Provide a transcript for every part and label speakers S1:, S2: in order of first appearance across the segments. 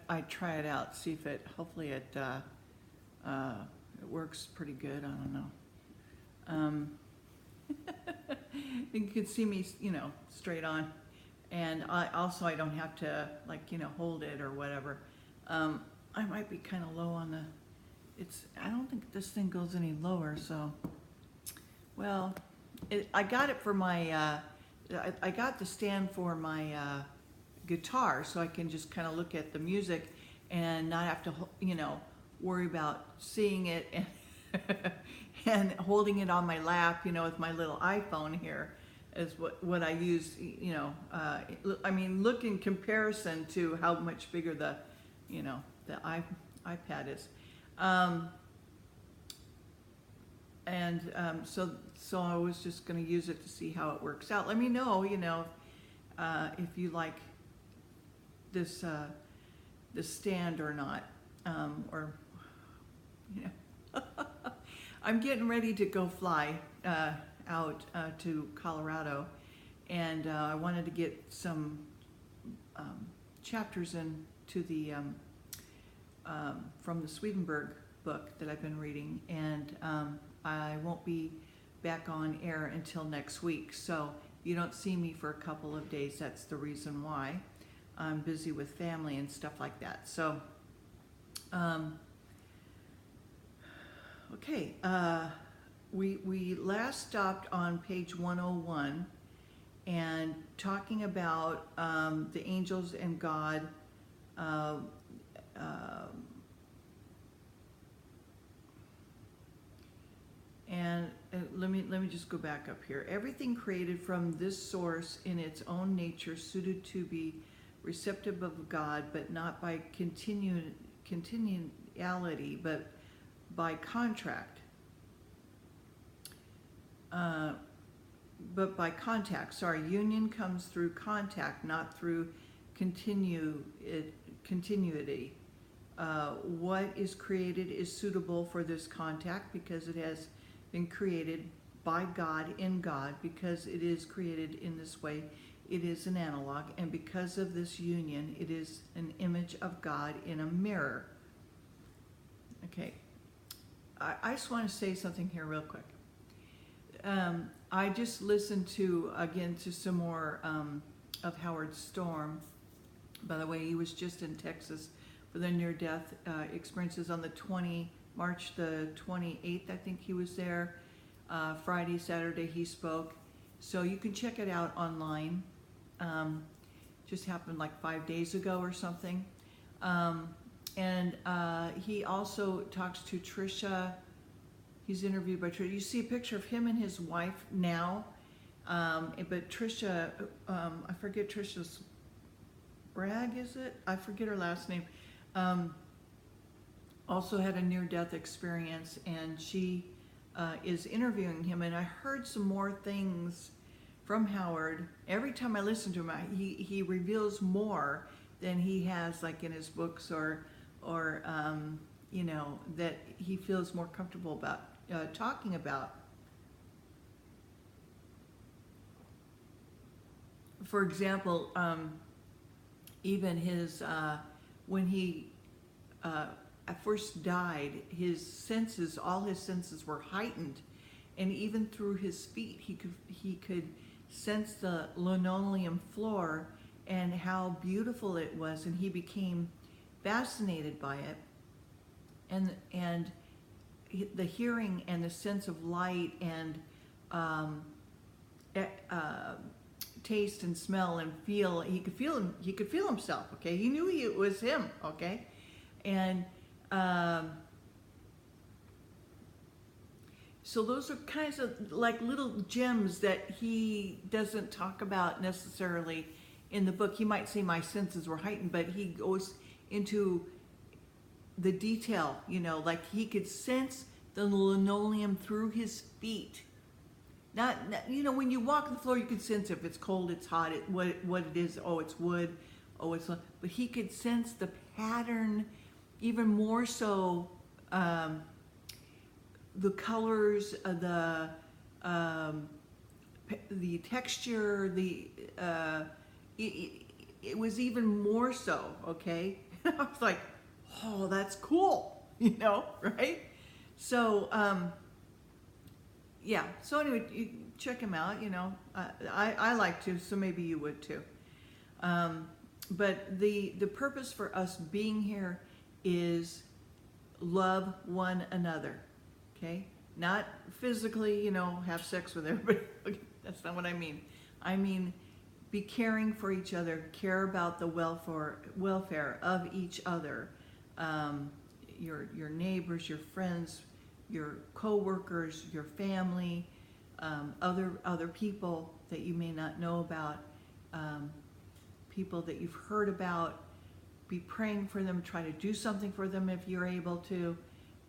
S1: I try it out, see if hopefully it works pretty good. I don't know. You can see me, straight on. And I don't have to hold it or whatever. I might be kind of low on I don't think this thing goes any lower, so. Well, I got it for my, I got the stand for my guitar, so I can just kind of look at the music and not have to, worry about seeing it and, and holding it on my lap, with my little iPhone here is what I use, I mean, look in comparison to how much bigger the iPad is. So I was just going to use it to see how it works out. Let me know, if you like this stand or not, I'm getting ready to go fly out to Colorado, and I wanted to get some chapters into the from the Swedenborg book that I've been reading, and I won't be back on air until next week. So if you don't see me for a couple of days, that's the reason why. I'm busy with family and stuff like that. So, okay, we last stopped on page 101 and talking about the angels and God. And let me just go back up here. Everything created from this source in its own nature suited to be receptive of God, but not by continuality, but by contract. But by contact. Sorry, union comes through contact, not through continuity. What is created is suitable for this contact because it has been created by God in God. Because it is created in this way, it is an analog, and because of this union, it is an image of God in a mirror. Okay, I just want to say something here real quick. I just listened to some more of Howard Storm. By the way, he was just in Texas for the near-death experiences on March the 28th, I think he was there. Friday, Saturday he spoke. So you can check it out online. Just happened like 5 days ago or something. And he also talks to Trisha. He's interviewed by Trisha. You see a picture of him and his wife now. But Trisha, I forget Trisha's Bragg, is it? I forget her last name. Also had a near-death experience, and she is interviewing him. And I heard some more things from Howard. Every time I listen to him, he reveals more than he has like in his books or that he feels more comfortable about talking about. For example, even his when he first died, all his senses were heightened, and even through his feet, he could sense the linoleum floor and how beautiful it was, and he became fascinated by it, and the hearing and the sense of light and taste and smell and feel. He could feel himself. Okay, he knew it was him. Okay, and so those are kinds of like little gems that he doesn't talk about necessarily in the book. He might say my senses were heightened, but he goes into the detail, like he could sense the linoleum through his feet. Not when you walk on the floor, you can sense if it's cold, it's hot, what it is. Oh, it's wood. Oh, it's. But he could sense the pattern, even more so. The colors, the texture, it was even more so. Okay, And I was like, oh, that's cool, right? So, yeah. So anyway, you check him out, I like to, so maybe you would too. But the purpose for us being here is love one another, okay? Not physically, have sex with everybody. Okay, that's not what I mean. I mean, be caring for each other, care about the welfare of each other, your neighbors, your friends, your co-workers, your family, other people that you may not know about, people that you've heard about. Be praying for them. Try to do something for them if you're able to.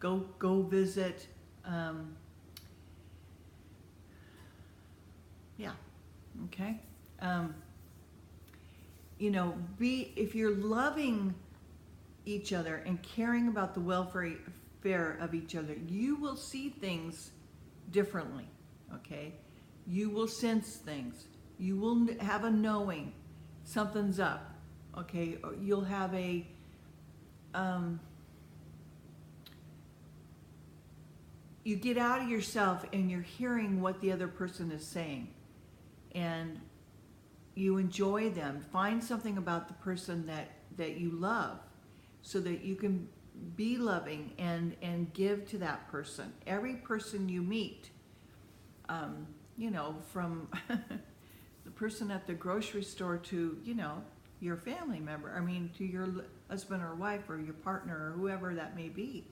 S1: Go visit. Yeah. Okay. If you're loving each other and caring about the welfare of each other, you will see things differently. Okay. You will sense things. You will have a knowing something's up. Okay. You'll have a you get out of yourself and you're hearing what the other person is saying, and you enjoy them. Find something about the person that you love, so that you can be loving and give to that person. Every person you meet, from the person at the grocery store to, your family member, to your husband or wife or your partner or whoever that may be.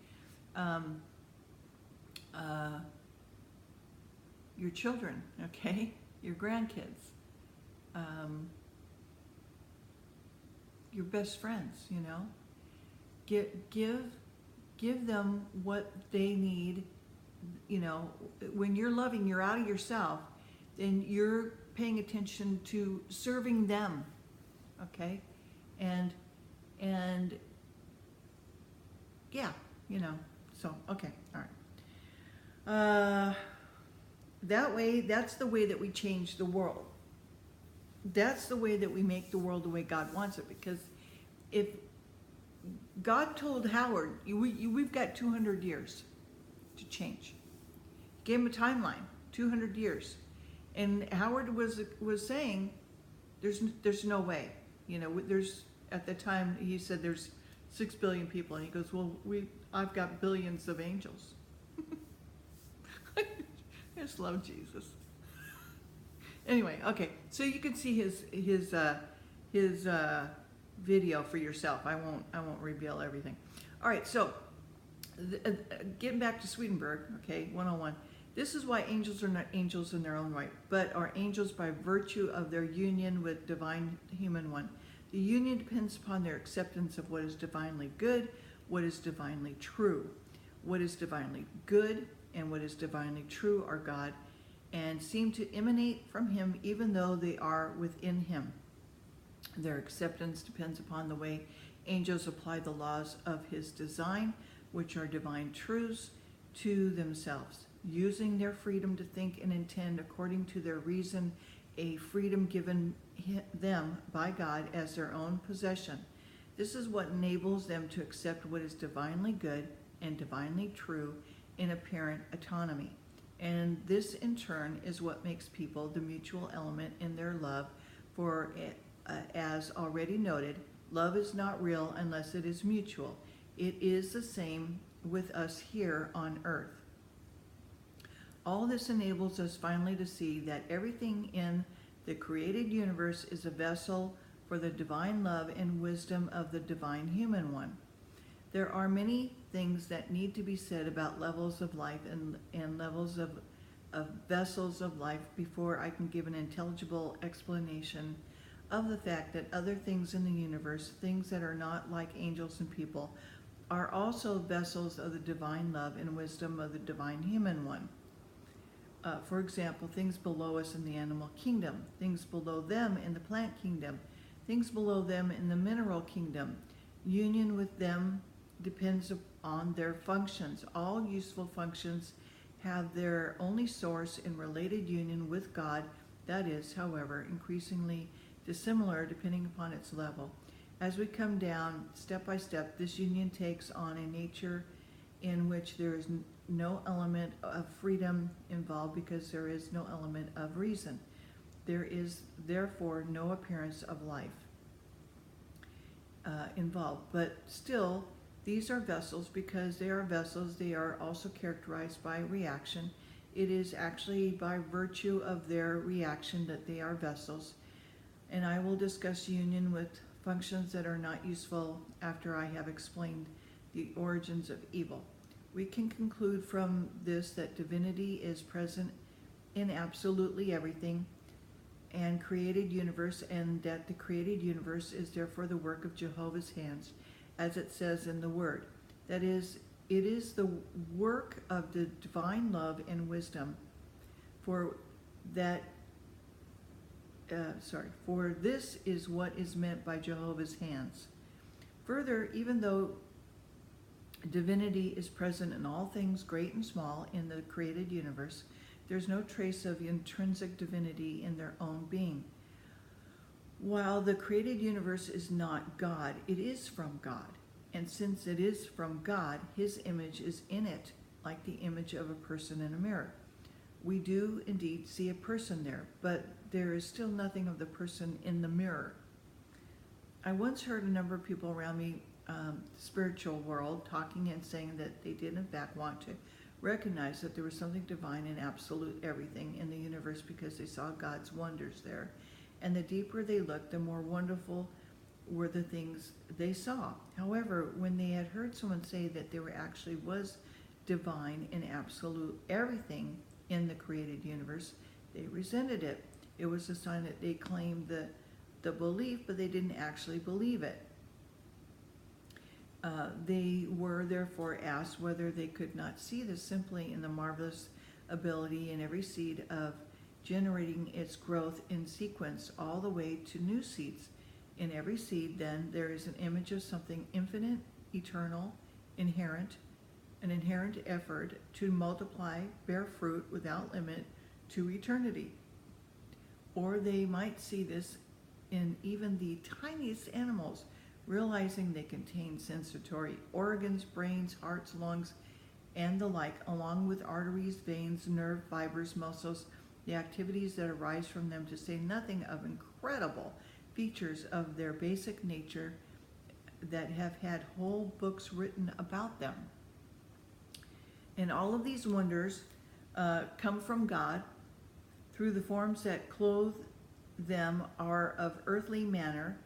S1: Your children, okay? Your grandkids. Your best friends, give them what they need. When you're loving, you're out of yourself, then you're paying attention to serving them, okay? And yeah, so, okay, all right. That's the way that we change the world. That's the way that we make the world the way God wants it. Because if God told Howard, we've got 200 years to change. Gave him a timeline, 200 years. And Howard was saying, there's no way. There's, at the time, he said there's 6 billion people. And he goes, well, I've got billions of angels. I just love Jesus. Anyway, okay, so you can see his video for yourself. I won't reveal everything. All right, so getting back to Swedenborg, okay, 101. This is why angels are not angels in their own right, but are angels by virtue of their union with divine human one. The union depends upon their acceptance of what is divinely good, what is divinely true. What is divinely good and what is divinely true are God, and seem to emanate from him even though they are within him. Their acceptance depends upon the way angels apply the laws of his design, which are divine truths, to themselves, using their freedom to think and intend according to their reason, a freedom given them by God as their own possession. This is what enables them to accept what is divinely good and divinely true in apparent autonomy. And this in turn is what makes people the mutual element in their love, for as already noted, love is not real unless it is mutual. It is the same with us here on earth. All this enables us finally to see that everything in the created universe is a vessel for the divine love and wisdom of the divine human one. There are many things that need to be said about levels of life and levels of vessels of life before I can give an intelligible explanation of the fact that other things in the universe, things that are not like angels and people, are also vessels of the divine love and wisdom of the divine human one. For example, things below us in the animal kingdom, things below them in the plant kingdom, things below them in the mineral kingdom. Union with them depends on their functions. All useful functions have their only source in related union with God. That is, however, increasingly dissimilar depending upon its level. As we come down step by step, this union takes on a nature in which there is no element of freedom involved because there is no element of reason. There is therefore no appearance of life involved. But still, these are vessels. Because they are vessels, they are also characterized by reaction. It is actually by virtue of their reaction that they are vessels. And I will discuss union with functions that are not useful after I have explained the origins of evil. We can conclude from this that divinity is present in absolutely everything and created universe, and that the created universe is therefore the work of Jehovah's hands, as it says in the Word. That is, it is the work of the divine love and wisdom, for this is what is meant by Jehovah's hands. Further, even though divinity is present in all things great and small in the created universe, there's no trace of intrinsic divinity in their own being. While the created universe is not God, it is from God. And since it is from God, his image is in it, like the image of a person in a mirror. We do indeed see a person there, but there is still nothing of the person in the mirror. I once heard a number of people around me, spiritual world, talking and saying that they did in fact want to recognize that there was something divine in absolute everything in the universe because they saw God's wonders there. And the deeper they looked, the more wonderful were the things they saw. However, when they had heard someone say that there actually was divine in absolute everything in the created universe, they resented it. It was a sign that they claimed the belief, but they didn't actually believe it. They were therefore asked whether they could not see this simply in the marvelous ability in every seed of generating its growth in sequence all the way to new seeds. In every seed, then, there is an image of something infinite, eternal, inherent, an inherent effort to multiply, bear fruit without limit to eternity. Or they might see this in even the tiniest animals, realizing they contain sensory organs, brains, hearts, lungs, and the like, along with arteries, veins, nerve fibers, muscles, the activities that arise from them, to say nothing of incredible features of their basic nature that have had whole books written about them. And all of these wonders come from God through the forms that clothe them are of earthly manner.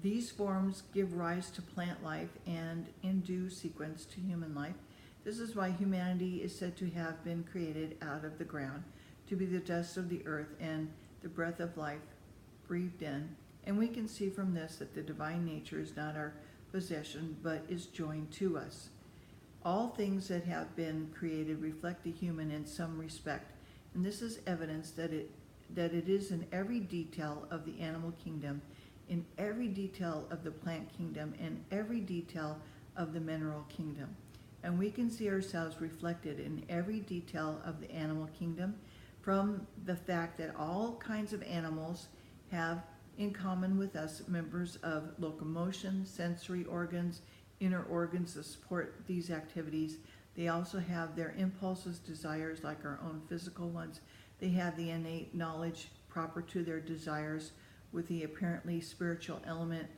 S1: These forms give rise to plant life and in due sequence to human life. This is why humanity is said to have been created out of the ground, to be the dust of the earth and the breath of life breathed in. And we can see from this that the divine nature is not our possession, but is joined to us. All things that have been created reflect the human in some respect, and this is evidence that it is in every detail of the animal kingdom, in every detail of the plant kingdom, and every detail of the mineral kingdom. And we can see ourselves reflected in every detail of the animal kingdom from the fact that all kinds of animals have in common with us members of locomotion, sensory organs, inner organs that support these activities. They also have their impulses, desires like our own physical ones. They have the innate knowledge proper to their desires, with the apparently spiritual element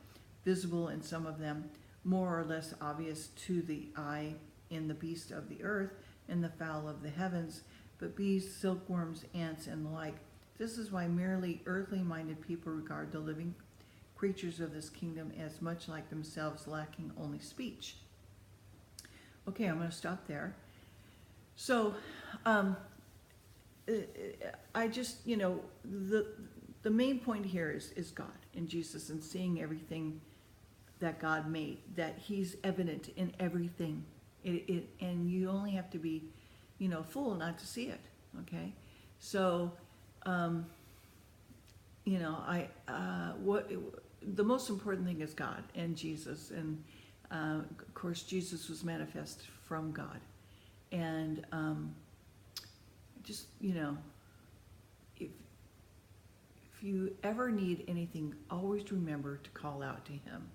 S1: visible in some of them, more or less obvious to the eye in the beast of the earth and the fowl of the heavens, but bees, silkworms, ants, and the like. This is why merely earthly-minded people regard the living creatures of this kingdom as much like themselves, lacking only speech. Okay, I'm going to stop there. So, I just, the main point here is God and Jesus, and seeing everything that God made, that he's evident in everything. And you only have to be, fool not to see it, okay? So, the most important thing is God and Jesus, and of course Jesus was manifest from God. And if you ever need anything, always remember to call out to him.